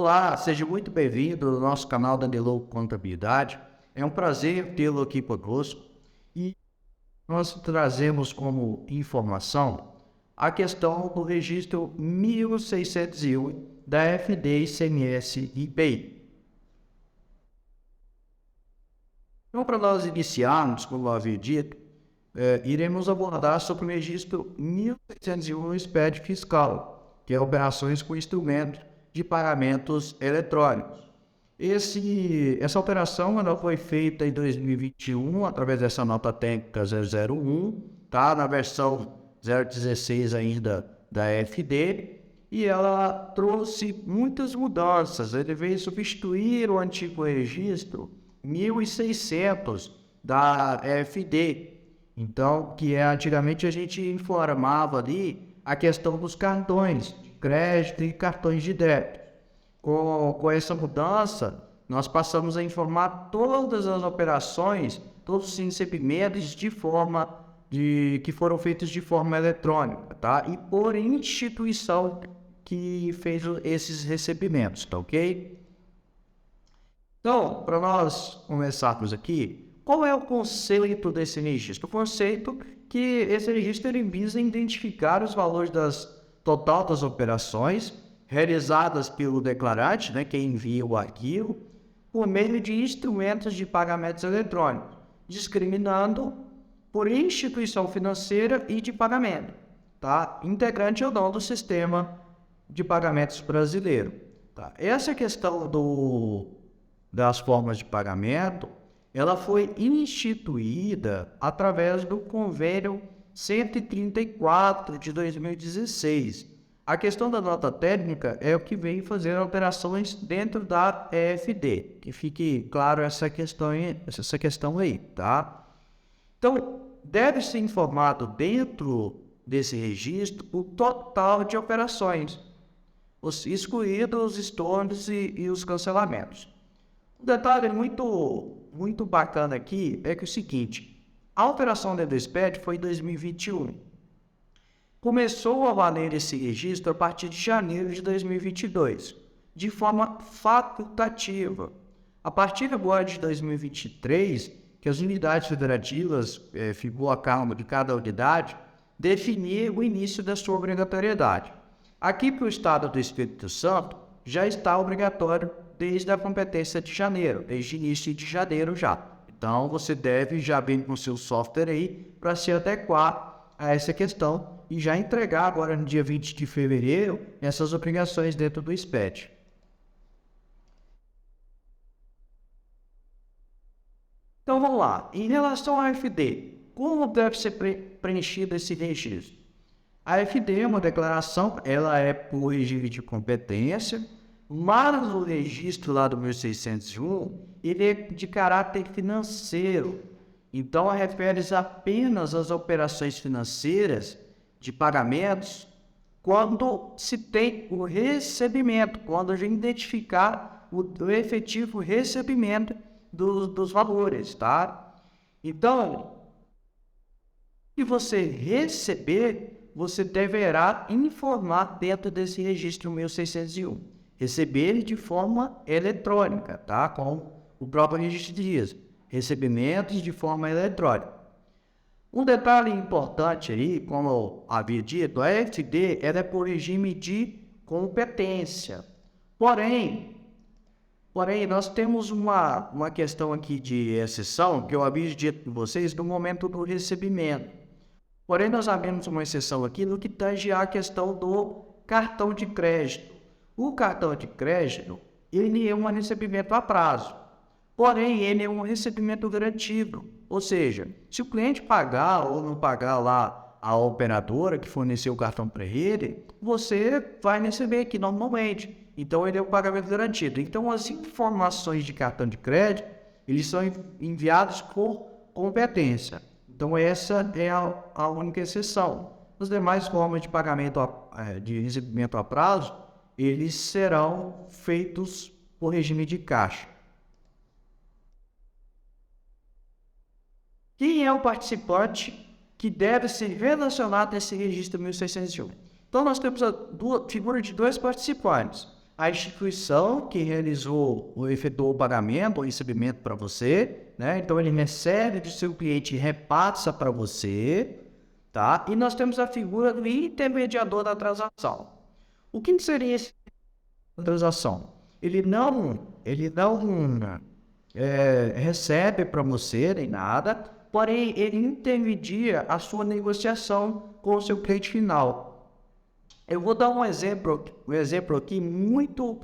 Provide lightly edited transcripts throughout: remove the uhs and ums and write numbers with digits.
Olá, seja muito bem-vindo ao nosso canal da Delou Contabilidade. É um prazer tê-lo aqui conosco e nós trazemos como informação a questão do registro 1601 da FD, ICMS e IPI. Então, para nós iniciarmos, como eu havia dito, iremos abordar sobre o registro 1601 SPED fiscal, que é operações com instrumento de pagamentos eletrônicos. Essa alteração ela foi feita em 2021 através dessa nota técnica 001, tá? Na versão 016 ainda da FD, e ela trouxe muitas mudanças. Ele veio substituir o antigo registro 1600 da FD. Então, antigamente a gente informava ali a questão dos cartões de crédito e cartões de débito. Com essa mudança, nós passamos a informar todas as operações, todos os recebimentos que foram feitos de forma eletrônica, tá? E por instituição que fez esses recebimentos, tá ok? Então, para nós começarmos aqui, qual é o conceito desse registro? O conceito que esse registro ele visa identificar os valores total das operações realizadas pelo declarante, né, quem envia o arquivo, por meio de instrumentos de pagamentos eletrônicos, discriminando por instituição financeira e de pagamento, tá? Integrante ou não do sistema de pagamentos brasileiro. Tá? Essa questão das formas de pagamento, ela foi instituída através do convênio 134 de 2016. A questão da nota técnica é o que vem fazer alterações dentro da EFD. Que fique claro essa questão aí, tá? Então, deve ser informado dentro desse registro o total de operações, excluídos os estornos e os cancelamentos. Um detalhe muito bacana aqui é que é o seguinte: a alteração do SPED foi em 2021. Começou a valer esse registro a partir de janeiro de 2022, de forma facultativa. A partir agora de 2023, que as unidades federativas, ficou a cargo de cada unidade, definir o início da sua obrigatoriedade. Aqui para o estado do Espírito Santo, já está obrigatório desde a competência de janeiro, desde o início de janeiro já. Então, você deve já vir com o seu software aí para se adequar a essa questão e já entregar agora no dia 20 de fevereiro essas obrigações dentro do SPED. Então, vamos lá. Em relação à FD, como deve ser preenchido esse registro? A FD é uma declaração, ela é por regime de competência, mas o registro lá do 1601, ele é de caráter financeiro. Então, refere-se apenas às operações financeiras de pagamentos quando se tem o recebimento, quando a gente identificar o efetivo recebimento dos valores, tá? Então, se você receber, você deverá informar dentro desse registro 1601. Receber de forma eletrônica, tá? Com o próprio registro diz, recebimentos de forma eletrônica. Um detalhe importante aí, como eu havia dito, a FD ela é por regime de competência. Porém, nós temos uma questão aqui de exceção, que eu havia dito para vocês, no momento do recebimento. Porém, nós abrimos uma exceção aqui no que tange a questão do cartão de crédito. O cartão de crédito, ele é um recebimento a prazo. Porém, ele é um recebimento garantido. Ou seja, se o cliente pagar ou não pagar lá a operadora que forneceu o cartão para ele, você vai receber aqui normalmente. Então, ele é um pagamento garantido. Então, as informações de cartão de crédito, eles são enviados por competência. Então, essa é a única exceção. As demais formas de pagamento, de recebimento a prazo, eles serão feitos por regime de caixa. Quem é o participante que deve ser relacionado a esse registro 1601? Então, nós temos a figura de dois participantes. a instituição que realizou ou efetuou o pagamento ou recebimento para você, né? Então, ele recebe do seu cliente e repassa para você, tá? E nós temos a figura do intermediador da transação. O que seria esse transação? Ele não recebe para você nem nada, porém ele intermedia a sua negociação com o seu cliente final. Eu vou dar um exemplo aqui muito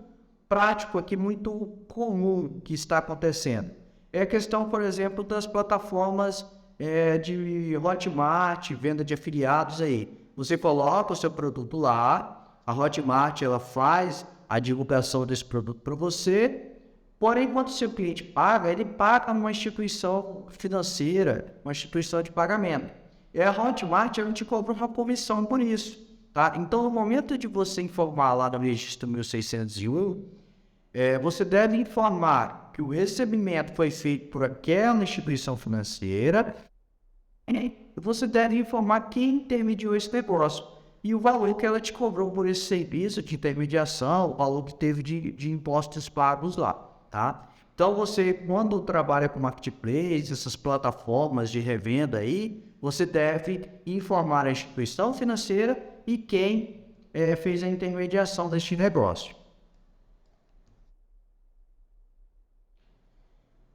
prático, aqui muito comum que está acontecendo. É a questão, por exemplo, das plataformas de Hotmart, venda de afiliados aí. Você coloca o seu produto lá, a Hotmart ela faz a divulgação desse produto para você, porém, quando o seu cliente paga, ele paga numa instituição financeira, uma instituição de pagamento. E a Hotmart, a gente cobra uma comissão por isso, tá? Então, no momento de você informar lá no registro 1601, você deve informar que o recebimento foi feito por aquela instituição financeira e você deve informar quem intermediou esse negócio e o valor que ela te cobrou por esse serviço de intermediação, o valor que teve de impostos pagos lá, tá? Então, você, quando trabalha com marketplace, essas plataformas de revenda aí, você deve informar a instituição financeira e quem fez a intermediação deste negócio.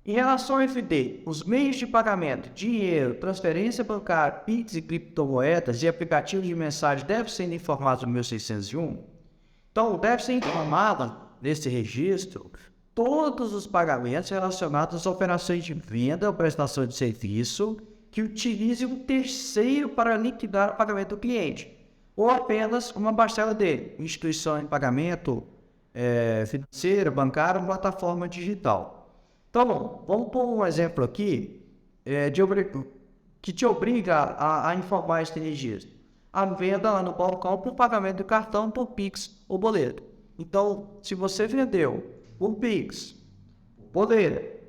Em relação ao FD, os meios de pagamento, dinheiro, transferência bancária, Pix e criptomoedas e aplicativos de mensagem devem ser informados no 1601. Então, deve ser informado nesse registro todos os pagamentos relacionados às operações de venda ou prestação de serviço que utilize um terceiro para liquidar o pagamento do cliente, ou apenas uma parcela dele, instituição de pagamento financeira, bancária ou plataforma digital. Então, bom, vamos pôr um exemplo aqui que te obriga a informar esse registro. A venda lá no balcão por pagamento do cartão por Pix ou boleto. Então, se você vendeu por Pix, por boleto,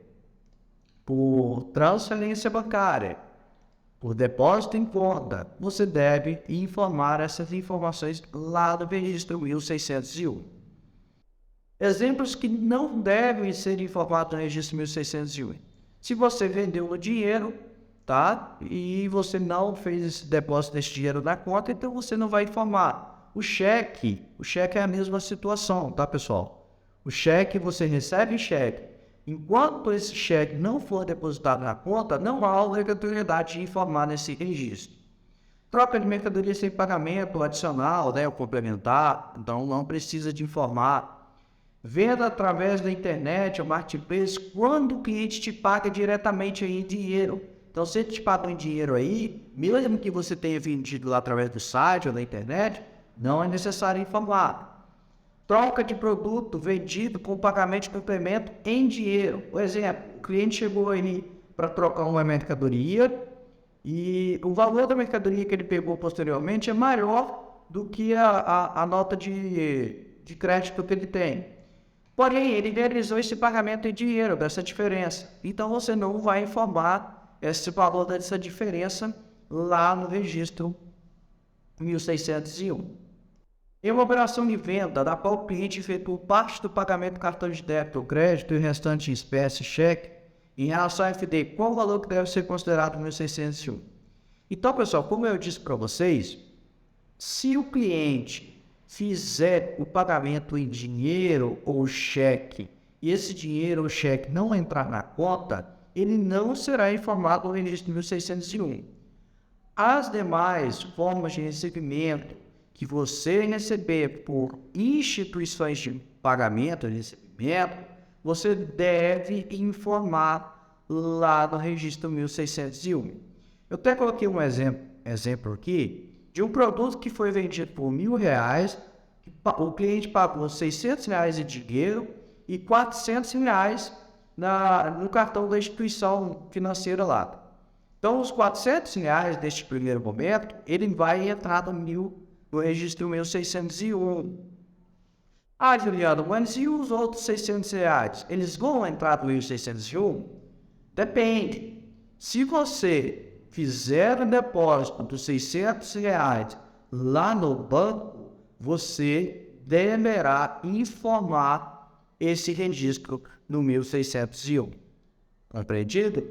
por transferência bancária, por depósito em conta, você deve informar essas informações lá no registro 1601. Exemplos que não devem ser informados no registro 1601. Se você vendeu no dinheiro, tá? E você não fez esse depósito desse dinheiro na conta, então você não vai informar. O cheque é a mesma situação, tá, pessoal? O cheque, você recebe cheque. Enquanto esse cheque não for depositado na conta, não há obrigatoriedade de informar nesse registro. Troca de mercadoria sem pagamento adicional, né, ou complementar, então não precisa de informar. Venda através da internet ou marketplace quando o cliente te paga diretamente aí em dinheiro. Então, se ele te paga em dinheiro aí, mesmo que você tenha vendido lá através do site ou da internet, não é necessário informar. Troca de produto vendido com pagamento de complemento em dinheiro. Por exemplo, o cliente chegou aí para trocar uma mercadoria e o valor da mercadoria que ele pegou posteriormente é maior do que a nota de crédito que ele tem. Porém, ele realizou esse pagamento em dinheiro, dessa diferença. Então, você não vai informar esse valor dessa diferença lá no registro 1601. Em uma operação de venda, da qual o cliente efetuou parte do pagamento do cartão de débito ou crédito e o restante em espécie, cheque, em relação ao FD, qual o valor que deve ser considerado no 1601? Então, pessoal, como eu disse para vocês, se o cliente fizer o pagamento em dinheiro ou cheque, e esse dinheiro ou cheque não entrar na conta, ele não será informado no registro 1601. As demais formas de recebimento que você receber por instituições de pagamento e recebimento, você deve informar lá no registro 1601. Eu até coloquei um exemplo aqui de um produto que foi vendido por R$1.000, o cliente pagou R$600 em dinheiro e R$400 no cartão da instituição financeira lá. Então, os R$400 deste primeiro momento, ele vai entrar no registro 1601. Ah, Juliano, mas e os outros R$600? Eles vão entrar no 1601? Depende. Se você fizer o depósito dos R$600 lá no banco, você deverá informar esse registro no 1601. Compreendido?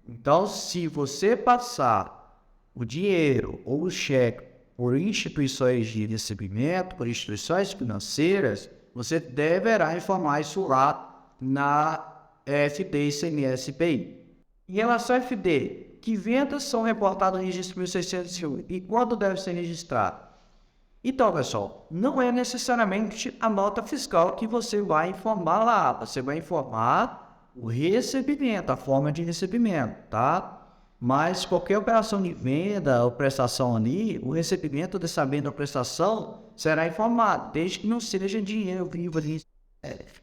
Então, se você passar o dinheiro ou o cheque por instituições de recebimento, por instituições financeiras, você deverá informar isso lá na FD ICMS BI. Em relação ao FD, que vendas são reportadas no registro 1601 e quando deve ser registrado? Então, pessoal, não é necessariamente a nota fiscal que você vai informar lá. Você vai informar o recebimento, a forma de recebimento, tá? Mas qualquer operação de venda ou prestação ali, o recebimento dessa venda ou prestação será informado, desde que não seja dinheiro vivo ali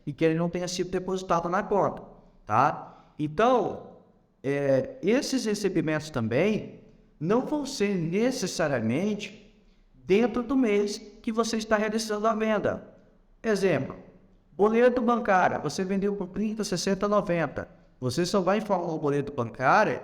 e que ele não tenha sido depositado na conta, tá? Então, esses recebimentos também não vão ser necessariamente dentro do mês que você está realizando a venda. Exemplo, boleto bancário, você vendeu por 30, 60, 90. Você só vai informar o boleto bancário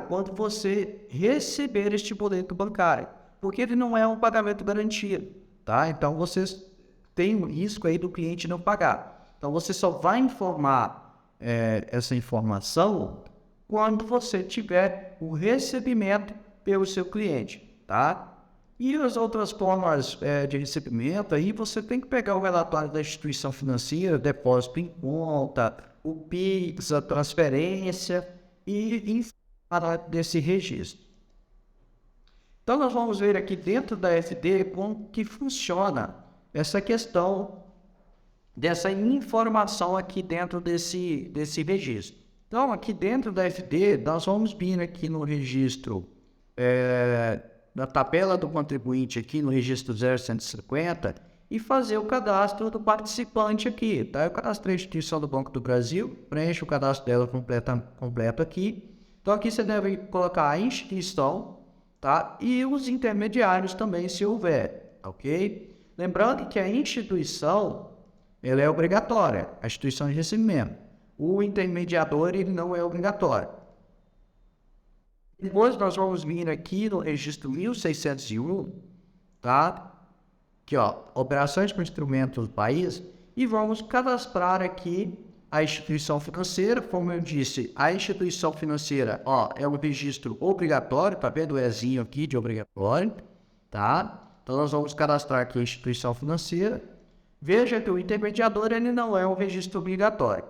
quando você receber este boleto bancário, porque ele não é um pagamento garantido, tá? Então, vocês têm o risco aí do cliente não pagar. Então, você só vai informar essa informação quando você tiver o recebimento pelo seu cliente, tá? E as outras formas de recebimento, aí você tem que pegar o relatório da instituição financeira, depósito em conta, o PIX, a transferência e informar desse registro. Então, nós vamos ver aqui dentro da FD como que funciona essa questão dessa informação aqui dentro desse registro. Então, aqui dentro da FD, nós vamos vir aqui no registro na tabela do contribuinte aqui no registro 0150 e fazer o cadastro do participante aqui, tá? Eu cadastrei a instituição do Banco do Brasil, preencho o cadastro dela completo aqui. Então aqui você deve colocar a instituição, tá? E os intermediários também, se houver, ok? Lembrando que a instituição, ela é obrigatória, a instituição de recebimento. O intermediador, ele não é obrigatório. Depois nós vamos vir aqui no registro 1601, tá? Aqui, ó, operações com instrumentos do país, e vamos cadastrar aqui a instituição financeira. Como eu disse, a instituição financeira, ó, é um registro obrigatório, tá vendo o Ezinho aqui de obrigatório, tá? Então nós vamos cadastrar aqui a instituição financeira. Veja que o intermediador, ele não é um registro obrigatório.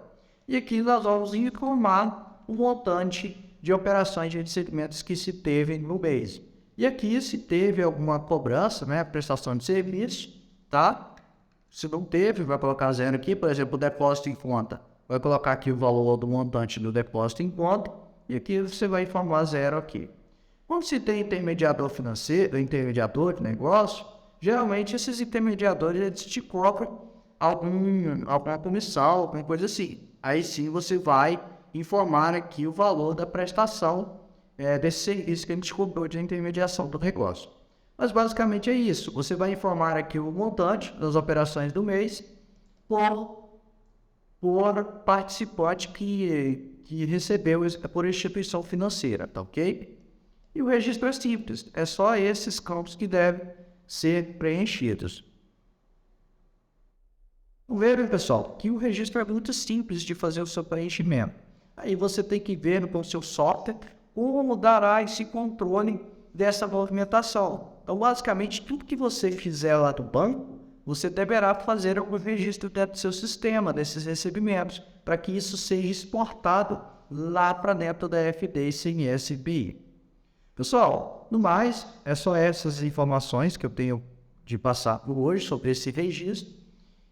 E aqui nós vamos informar o montante de operações de recebimentos que se teve no mês. E aqui, se teve alguma cobrança, né, prestação de serviço, tá? Se não teve, vai colocar zero aqui, por exemplo, o depósito em conta. Vai colocar aqui o valor do montante do depósito em conta, e aqui você vai informar zero aqui. Quando se tem intermediador financeiro, intermediador de negócio, geralmente esses intermediadores, eles te cobram alguma comissão, alguma coisa assim. Aí sim você vai informar aqui o valor da prestação desse serviço que a gente cobrou de intermediação do negócio. Mas basicamente é isso. Você vai informar aqui o montante das operações do mês por participante que recebeu por instituição financeira, tá ok? E o registro é simples. É só esses campos que devem ser preenchidos. Veja, pessoal, que o registro é muito simples de fazer o seu preenchimento. Aí você tem que ver com o seu software como dará esse controle dessa movimentação. Então, basicamente, tudo que você fizer lá do banco, você deverá fazer algum registro dentro do seu sistema, desses recebimentos, para que isso seja exportado lá para dentro da FD ICMS BI. Pessoal, no mais, é só essas informações que eu tenho de passar por hoje sobre esse registro.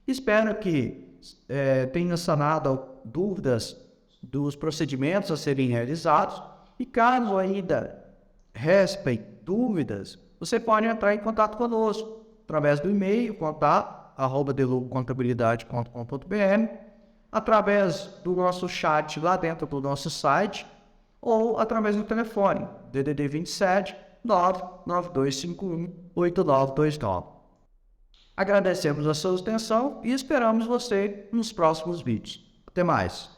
Espero que tenha sanado dúvidas dos procedimentos a serem realizados. E caso ainda restem dúvidas, você pode entrar em contato conosco através do e-mail contato@delucontabilidade.com.br, através do nosso chat lá dentro do nosso site ou através do telefone DDD 27 99251 8929. Agradecemos a sua atenção e esperamos você nos próximos vídeos. Até mais!